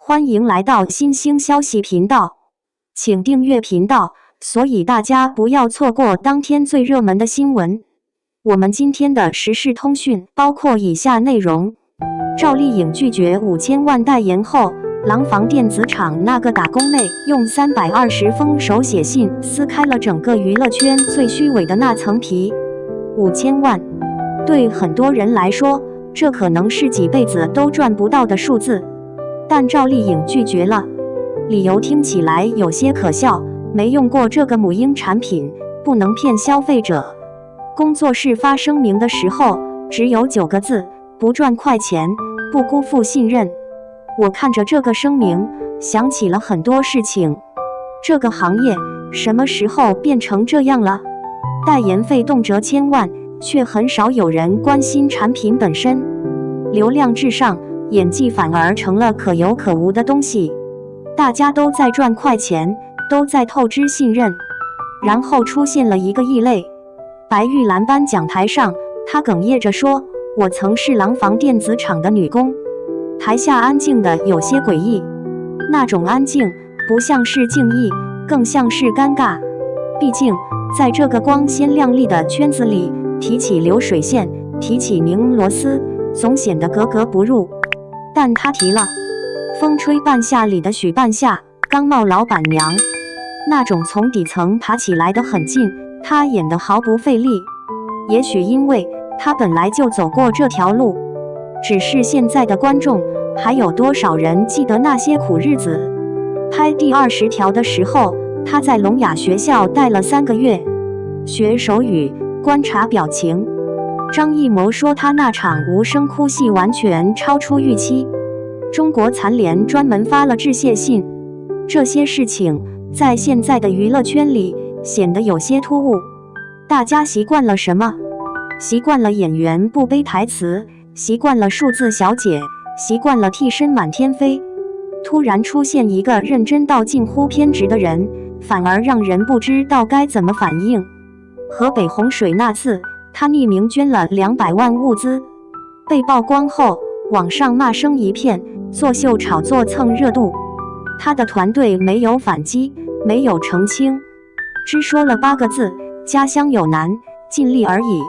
欢迎来到新兴消息频道，请订阅频道，所以大家不要错过当天最热门的新闻。我们今天的时事通讯包括以下内容：赵丽颖拒绝5000万代言后，廊坊电子厂那个打工妹用320封手写信撕开了整个娱乐圈最虚伪的那层皮。5000万，对很多人来说，这可能是几辈子都赚不到的数字，但赵丽颖拒绝了，理由听起来有些可笑，没用过这个母婴产品，不能骗消费者。工作室发声明的时候，只有9个字：不赚快钱，不辜负信任。我看着这个声明，想起了很多事情。这个行业什么时候变成这样了？代言费动辄1000万，却很少有人关心产品本身。流量至上，演技反而成了可有可无的东西。大家都在赚快钱，都在透支信任。然后出现了一个异类。白玉兰颁奖台上，她哽咽着说：“我曾是廊坊电子厂的女工。”台下安静的有些诡异，那种安静不像是敬意，更像是尴尬。毕竟在这个光鲜亮丽的圈子里，提起流水线，提起拧螺丝，总显得格格不入。但他提了《风吹半夏》里的许半夏，钢帽老板娘，那种从底层爬起来的狠劲，他演得毫不费力。也许因为他本来就走过这条路，只是现在的观众还有多少人记得那些苦日子？拍第20条的时候，他在聋哑学校待了3个月，学手语，观察表情。张艺谋说他那场无声哭戏完全超出预期。中国残联专门发了致谢信。这些事情在现在的娱乐圈里显得有些突兀。大家习惯了什么？习惯了演员不背台词，习惯了数字小姐，习惯了替身满天飞。突然出现一个认真到近乎偏执的人，反而让人不知道该怎么反应。河北洪水那次，他匿名捐了200万物资，被曝光后，网上骂声一片，作秀炒作蹭热度。他的团队没有反击，没有澄清，只说了8个字：家乡有难，尽力而已。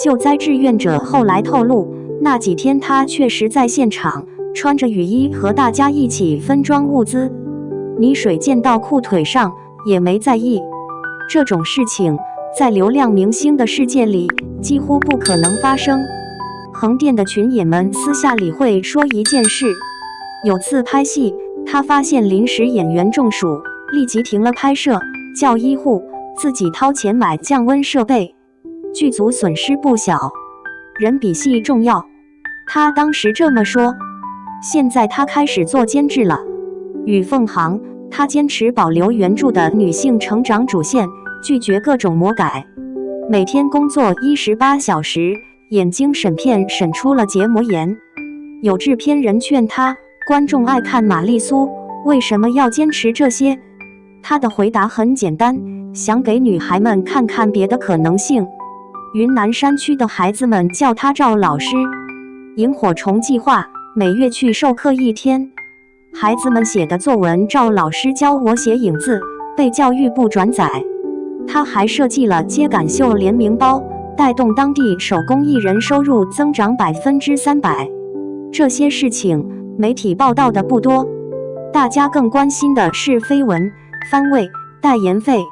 救灾志愿者后来透露，那几天他确实在现场，穿着雨衣和大家一起分装物资，泥水溅到裤腿上也没在意。这种事情在流量明星的世界里几乎不可能发生。横店的群演们私下里会说一件事：有次拍戏，他发现临时演员中暑，立即停了拍摄，叫医护，自己掏钱买降温设备，剧组损失不小。人比戏重要，他当时这么说。现在他开始做监制了。与凤航，他坚持保留原著的女性成长主线，拒绝各种魔改。每天工作18小时，眼睛审片审出了结膜炎。有制片人劝他，观众爱看玛丽苏，为什么要坚持这些？他的回答很简单，想给女孩们看看别的可能性。云南山区的孩子们叫他赵老师。萤火虫计划每月去授课1天，孩子们写的作文赵老师教我写影字，被教育部转载。他还设计了秸秆秀联名包，带动当地手工艺人收入增长300%。这些事情媒体报道的不多，大家更关心的是绯闻、番位、代言费。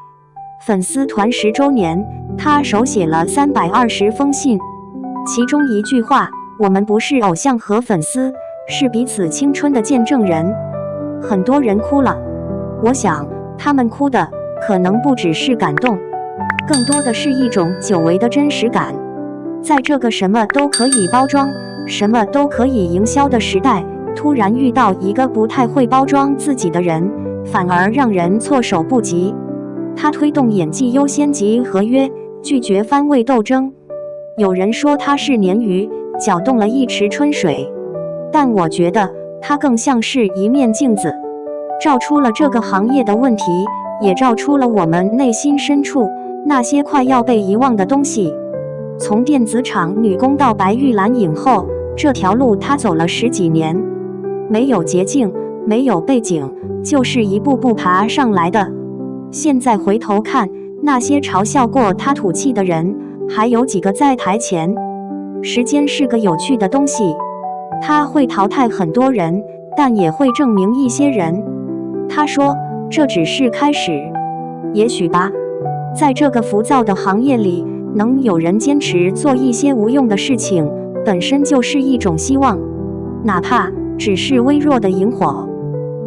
粉丝团10周年，他手写了320封信，其中一句话：我们不是偶像和粉丝，是彼此青春的见证人。很多人哭了，我想他们哭的可能不只是感动，更多的是一种久违的真实感。在这个什么都可以包装，什么都可以营销的时代，突然遇到一个不太会包装自己的人，反而让人措手不及。他推动演技优先级合约，拒绝番位斗争。有人说他是鲶鱼，搅动了一池春水，但我觉得他更像是一面镜子，照出了这个行业的问题，也照出了我们内心深处那些快要被遗忘的东西。从电子厂女工到白玉兰影后，这条路她走了10几年，没有捷径，没有背景，就是一步步爬上来的。现在回头看，那些嘲笑过他土气的人，还有几个在台前？时间是个有趣的东西，它会淘汰很多人，但也会证明一些人。他说，这只是开始。也许吧，在这个浮躁的行业里，能有人坚持做一些无用的事情，本身就是一种希望，哪怕只是微弱的萤火。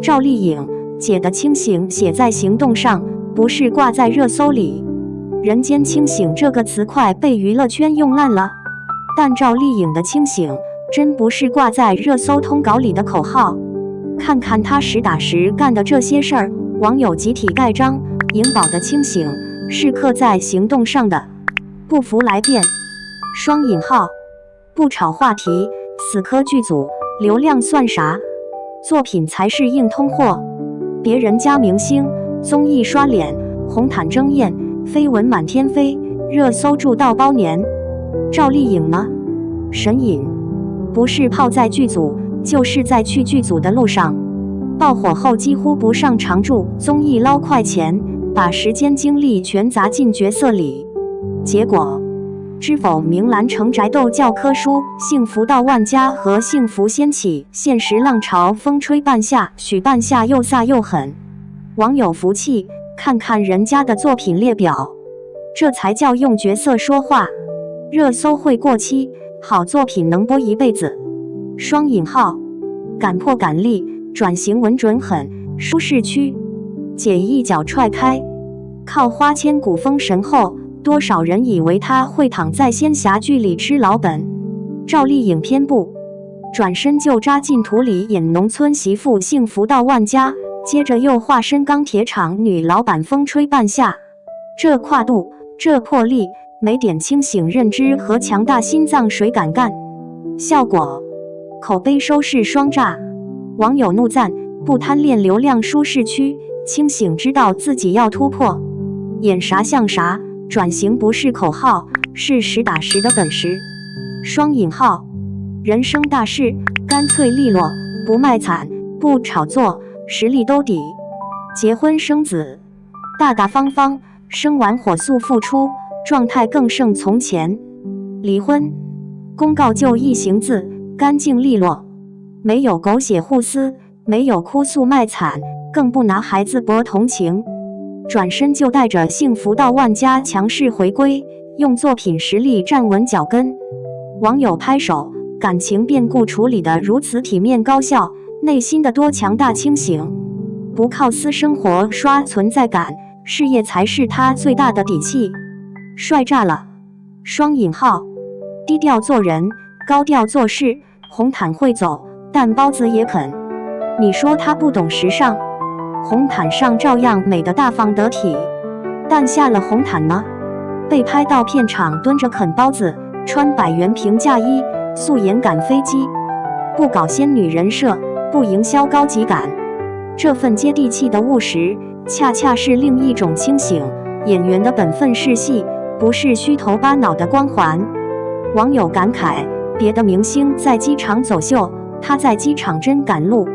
赵丽颖姐的清醒写在行动上，不是挂在热搜里。人间清醒这个词快被娱乐圈用烂了，但赵丽颖的清醒真不是挂在热搜通稿里的口号。看看她实打实干的这些事儿，网友集体盖章，颖宝的清醒是刻在行动上的。不服来辩，双引号，不炒话题，死磕剧组，流量算啥？作品才是硬通货。别人家明星，综艺刷脸，红毯争艳，绯闻满天飞，热搜住到包年。赵丽颖呢？神隐，不是泡在剧组，就是在去剧组的路上。爆火后几乎不上常驻综艺捞快钱，把时间精力全砸进角色里。结果，知否明兰城宅斗教科书，幸福到万家和幸福掀起现实浪潮，风吹半夏，许半夏又飒又狠。网友服气，看看人家的作品列表，这才叫用角色说话。热搜会过期，好作品能播一辈子。双引号，敢破敢立，转型稳准狠，舒适区姐一脚踹开，靠花千骨封神后，多少人以为他会躺在仙侠剧里吃老本。赵丽颖偏不，转身就扎进土里演农村媳妇幸福到万家，接着又化身钢铁厂女老板风吹半夏。这跨度，这魄力，没点清醒认知和强大心脏谁敢干？效果，口碑收视双炸。网友怒赞，不贪恋流量舒适区，清醒知道自己要突破。演啥像啥，转型不是口号，是实打实的本事。双引号，人生大事干脆利落，不卖惨，不炒作，实力兜底。结婚生子，大大方方，生完火速复出，状态更胜从前。离婚公告就一行字，干净利落，没有狗血互撕，没有哭诉卖惨，更不拿孩子博同情。转身就带着幸福到万家强势回归，用作品实力站稳脚跟。网友拍手，感情变故处理得如此体面高效，内心的多强大清醒。不靠私生活刷存在感，事业才是他最大的底气。帅炸了！双引号，低调做人，高调做事，红毯会走，但包子也肯。你说他不懂时尚？红毯上照样美得大方得体，但下了红毯呢？被拍到片场蹲着啃包子，穿100元平价衣，素颜赶飞机，不搞仙女人设，不营销高级感，这份接地气的务实，恰恰是另一种清醒。演员的本分是戏，不是虚头巴脑的光环。网友感慨，别的明星在机场走秀，他在机场真赶路。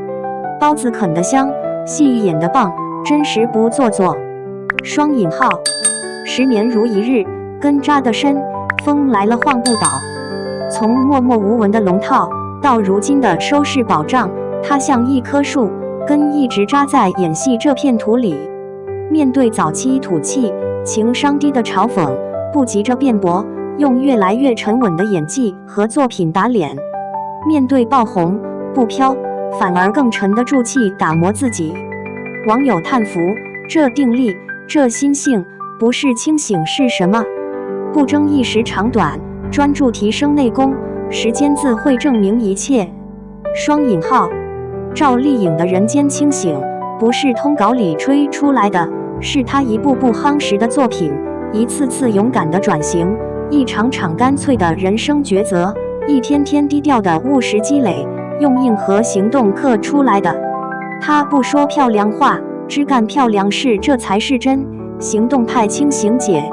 包子啃得香，戏演得棒，真实不做作。双引号，10年如一日，根扎得深，风来了晃不倒。从默默无闻的龙套到如今的收视保障，他像一棵树，根一直扎在演戏这片土里。面对早期土气、情商低的嘲讽，不急着辩驳，用越来越沉稳的演技和作品打脸。面对爆红，不飘，反而更沉得住气打磨自己。网友叹服，这定力，这心性，不是清醒是什么？不争一时长短，专注提升内功，时间自会证明一切。双引号，赵丽颖的人间清醒，不是通稿里吹出来的，是她一步步夯实的作品，一次次勇敢的转型，一场场干脆的人生抉择，一天天低调的务实积累，用硬和行动刻出来的。她不说漂亮话，只干漂亮事，这才是真行动派清醒姐。